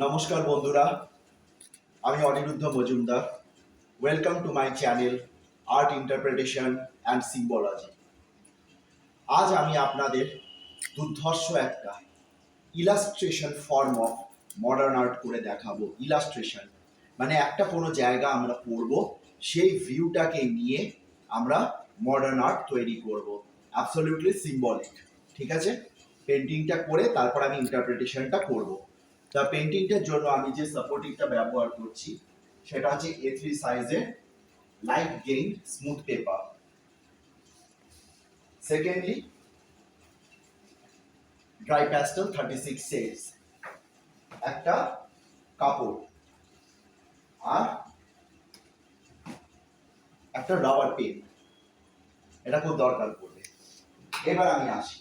নমস্কার বন্ধুরা, আমি Anirudh Majumdar. Welcome to my channel art interpretation and symbology. আজ আমি আপনাদের দুর্ধর্ষ একটা illustration form of modern art করে দেখাবো। ইলাস্ট্রেশন মানে একটা কোনো জায়গা আমরা পড়ব, সেই ভিউটাকে নিয়ে আমরা মডার্ন আর্ট তৈরি করব। অ্যাবসলিউটলি সিম্বলিক, ঠিক আছে? পেন্টিংটা করে তারপর আমি ইন্টারপ্রিটেশনটা করব। তা পেন্টিংটার জন্য আমি যে সাপোর্টিংটা ব্যবহার করছি সেটা হচ্ছে A3 সাইজের light gain smooth paper. Secondly dry pastel 36 shades, একটা কাপড় আর একটা রাবার পেন, এটা খুব দরকার পড়বে। এবার আমি আসি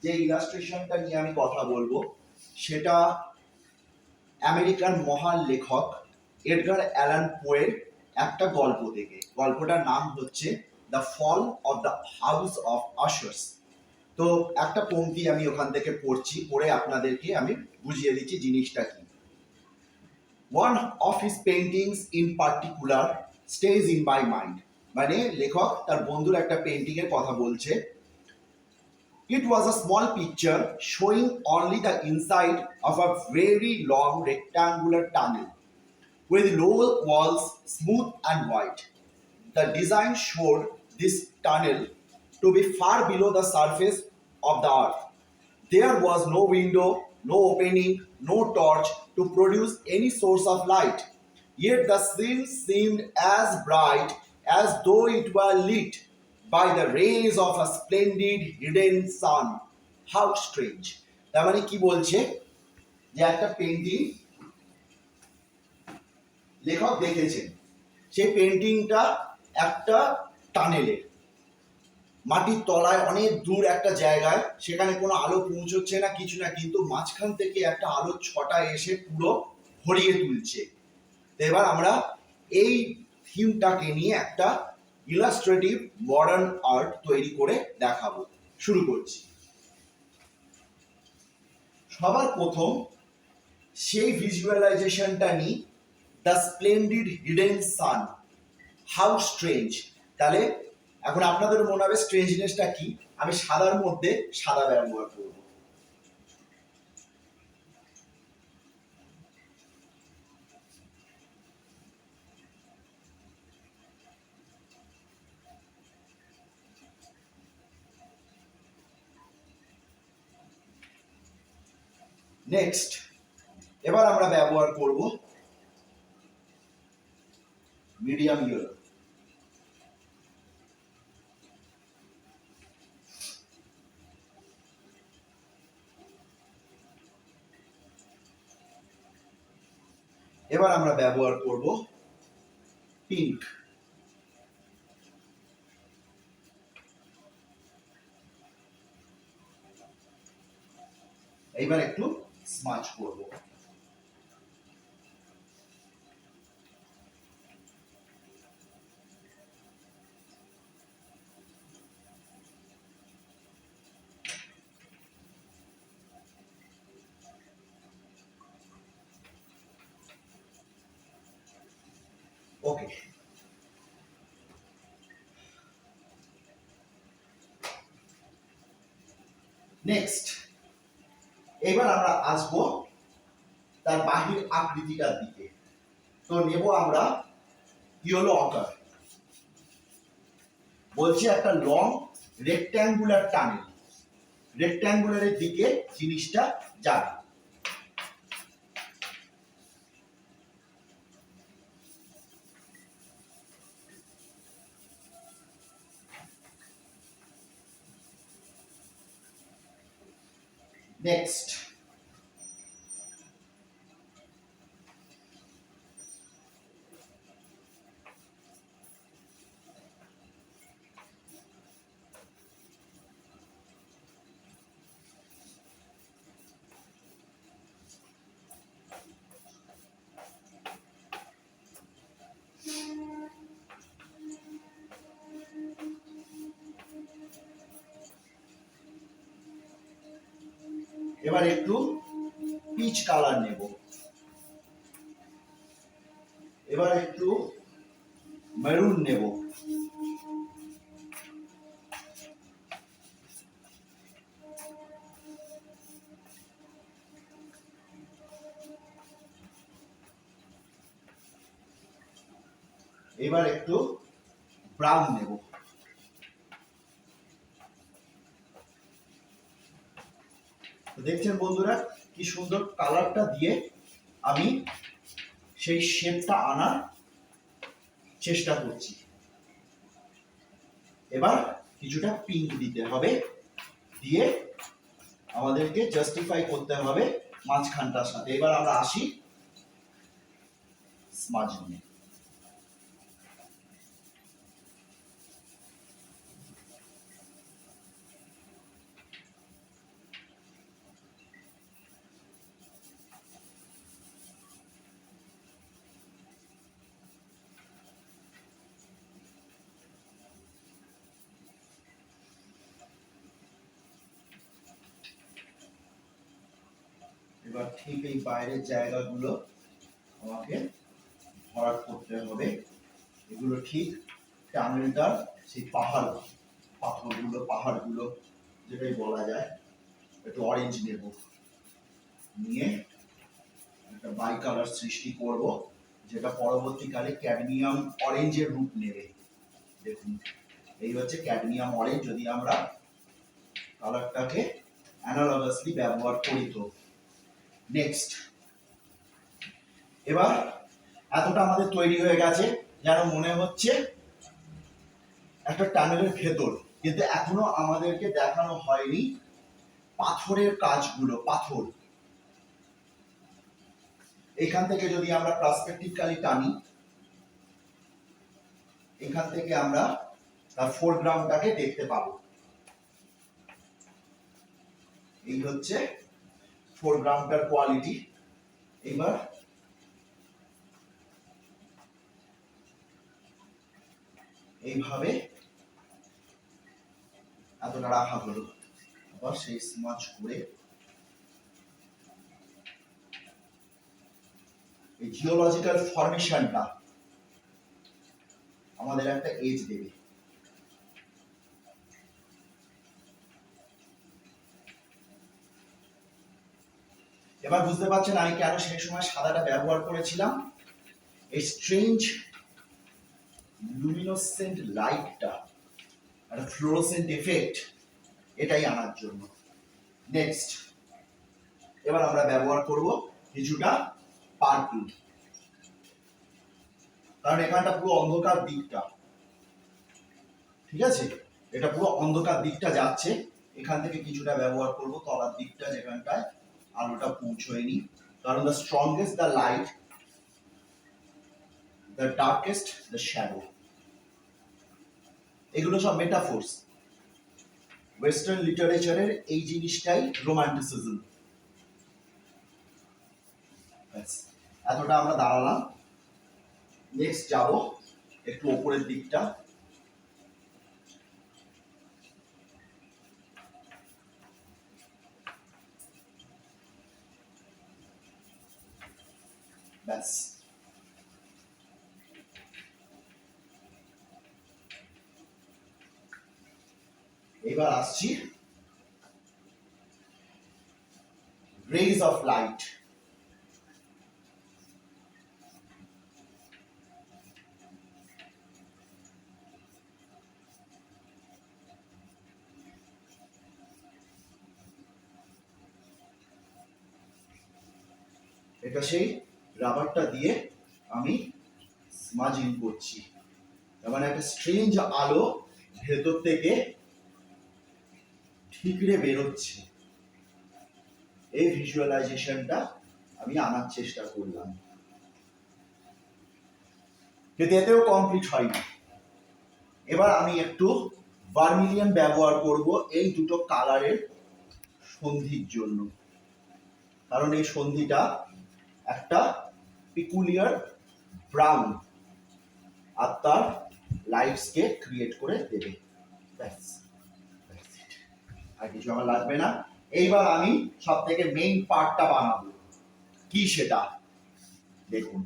যে ইলাস্ট্রেশনটা নিয়ে আমি কথা বলবো, সেটা আমেরিকান মহান লেখক এডগার অ্যালান পোয়ের একটা গল্প থেকে। গল্পটার নাম হচ্ছে the fall of the house of Ushers. তো একটা পংক্তি আমি ওখান থেকে পড়ছি, পড়ে আপনাদেরকে আমি বুঝিয়ে দিচ্ছি জিনিসটা কি। One of his paintings in particular stage in my mind, মানে লেখক তার বন্ধুর একটা পেন্টিং এর কথা বলছে। It was a small picture showing only the inside of a very long rectangular tunnel with low walls, smooth and white. The design showed this tunnel to be far below the surface of the earth. There was no window, no opening, no torch to produce any source of light. Yet the scene seemed as bright as though it were lit by the rays of a splendid hidden sun. How strange! তার মানে কি বলছে যে একটা painting লেখক দেখেছেন, সেই পেন্টিংটা একটা টানেলের মাটির তলায় অনেক দূর একটা জায়গায়, সেখানে কোনো আলো পৌঁছচ্ছে না, কিছু না, কিন্তু মাঝখান থেকে একটা আলোর ছটা এসে পুরো ভরিয়ে তুলছে। তো এবার আমরা এই থিমটাকে নিয়ে একটা ইলাস্ট্রেটিভ মডার্ন আর্ট তৈরি করে দেখাবো। শুরু করছি। সবার প্রথম সেই ভিজুয়ালাইজেশনটা নিই, the splendid hidden sun, how strange. তাহলে এখন আপনাদের মনে হবে স্ট্রেঞ্জনেসটা কি। আমি সাদার মধ্যে সাদা ব্যবহার করব। নেক্সট, এবার আমরা ব্যবহার করব মিডিয়াম ইয়েলো। এবার আমরা ব্যবহার করব পিঙ্ক। এইবার একটু স্মাচ করব। ওকে, নেক্সট এবার আমরা আসবো তার বাহির আকৃতিটার দিকে। তো নেব আমরা ইয়েলো অকার। বলছি একটা লং রেক্ট্যাঙ্গুলার টানেল, রেক্ট্যাঙ্গুলারের দিকে জিনিসটা যাবে। নেক্সট এবার একটু পিচ কালার নেব। এবার একটু মেরুন নেব, এবার একটু ব্রাউন নেব। দেখছেন বন্ধুরা কি সুন্দর কালারটা দিয়ে আমি সেই শেপটা আনার চেষ্টা করছি। এবার কিছুটা পিঙ্ক দিতে হবে, দিয়ে আমাদেরকে জাস্টিফাই করতে হবে মাঝখানটার সাথে। এবার আমরা আসি স্মাজ নিয়ে। এবার ঠিক এই বাইরের জায়গাগুলো আমাকে ভরাট করতে হবে। এগুলো ঠিক টানেলটার সেই পাহাড়গুলো যেটাই বলা যায়। একটু অরেঞ্জ নেব, নিয়ে একটা বাই কালার সৃষ্টি করব, যেটা পরবর্তীকালে ক্যাডমিয়াম অরেঞ্জের রূপ নেবে। দেখুন এই হচ্ছে ক্যাডমিয়াম অরেঞ্জ, যদি আমরা কালারটাকে অ্যানালগাসলি ব্যবহার করি তো। নেক্সট, এবার এতটা আমাদের তৈরি হয়ে গেছে যেন মনে হচ্ছে একটা টানেলের ভেতর, কিন্তু এখনো আমাদেরকে দেখানো হয়নি পাথরের কাজগুলো। পাথর এখান থেকে যদি আমরা পার্সপেক্টিভলি টানি, এখান থেকে আমরা তার ফোরগ্রাউন্ডটাকে দেখতে পাবো। এই হচ্ছে ফোরগ্রাউন্ডটার কোয়ালিটি। এবার এইভাবে এতটা রাখা হলো। আবার সেই স্মাচ করে এই জিওলজিক্যাল ফরমেশনটা আমাদের একটা এজ দেবে। এবার বুঝতে পারছেন আমি কেন সেই সময় সাদাটা ব্যবহার করেছিলাম। এই স্ট্রেঞ্জ লুমিনোসেন্ট লাইটটা, একটা ফ্লোরোসেন্ট এফেক্ট, এটাই আনার জন্য। নেক্সট, এবার আমরা ব্যবহার করব কিছুটা পার্পল, কারণ এখানটা পুরো অন্ধকার দিকটা, ঠিক আছে, এটা পুরো অন্ধকার দিকটা যাচ্ছে। এখান থেকে কিছুটা ব্যবহার করব তলার দিকটা, যেখানটায় আলোটা পৌঁছয়নি। কারণ the strongest the light, the darkest the shadow. এগুলো সব মেটাফোর্স। ওয়েস্টার্ন লিটারেচারের এই জিনিসটাই রোমান্টিসিজম। এতটা আমরা দাঁড়ালাম। নেক্সট যাব একটু উপরের দিকটা। ব্যাস, এবার আসছি রেজ অফ লাইট। এটা সেই রাবারটা দিয়ে আমি স্মাজিং করছি, মানে একটা স্ট্রেঞ্জ আলো ভেতর থেকে ঠিকরে বেরোচ্ছে। এই ভিজুয়ালাইজেশনটা আমি আনার চেষ্টা করলাম, কিন্তু এতেও কমপ্লিট হয়নি। এবার আমি একটু ভার্মিলিয়ন ব্যবহার করব এই দুটো কালারের সন্ধির জন্য, কারণ এই সন্ধিটা একটা পিকুলিয়ার ব্রাউন আর তার লাইটসকে ক্রিয়েট করে দেবে। আর কিছু আমার লাগবে না। এইবার আমি সব থেকে মেইন পার্টটা বানাবো। কি সেটা দেখুন।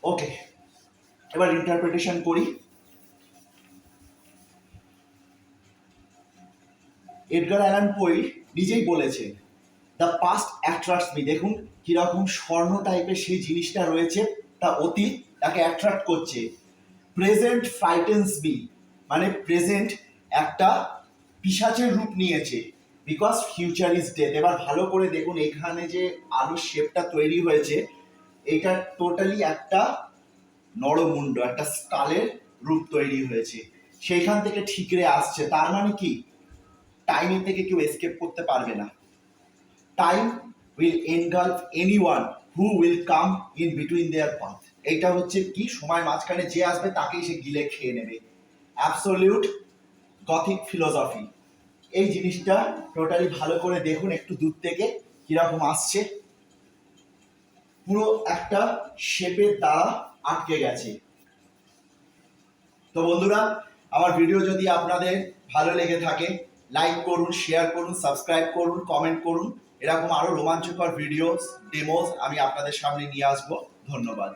ওকে, এবার ইন্টারপ্রিটেশন করি। এডগার অ্যালান পো নিজেই বলেছে দ্য পাস্ট অ্যাট্রাক্টস মি। দেখুন কিরকম স্বর্ণ টাইপের সেই জিনিসটা রয়েছে, তা অতীত তাকে অ্যাট্রাক্ট করছে। প্রেজেন্ট ফ্রাইটেন্স মি, মানে প্রেজেন্ট একটা পিশাচের রূপ নিয়েছে, বিকজ ফিউচার ইজ ডেথ। এবার ভালো করে দেখুন এখানে যে আলুর শেপটা তৈরি হয়েছে, এটা টোটালি একটা নরমুণ্ড, একটা স্কালের রূপ তৈরি হয়েছে, সেইখান থেকে ঠিকরে আসছে। তার মানে কি, টাইমের থেকে কেউ এসকেপ করতে পারবে না। Time will engulf anyone who will come in between their path. এইটা হচ্ছে কি, সময় মাঝখানে যে আসবে তাকেই সে গিলে খেয়ে নেবে। Absolute Gothic philosophy. এই জিনিসটা টোটালি ভালো করে দেখুন একটু দূর থেকে কিরকম আসছে, পুরো একটা শেপের দ্বারা আটকে গেছে। তো বন্ধুরা, আমার ভিডিও যদি আপনাদের ভালো লেগে থাকে লাইক করুন, শেয়ার করুন, সাবস্ক্রাইব করুন, কমেন্ট করুন। এরকম আরো রোমাঞ্চকর ভিডিওস, ডেমোস আমি আপনাদের সামনে নিয়ে আসবো। ধন্যবাদ।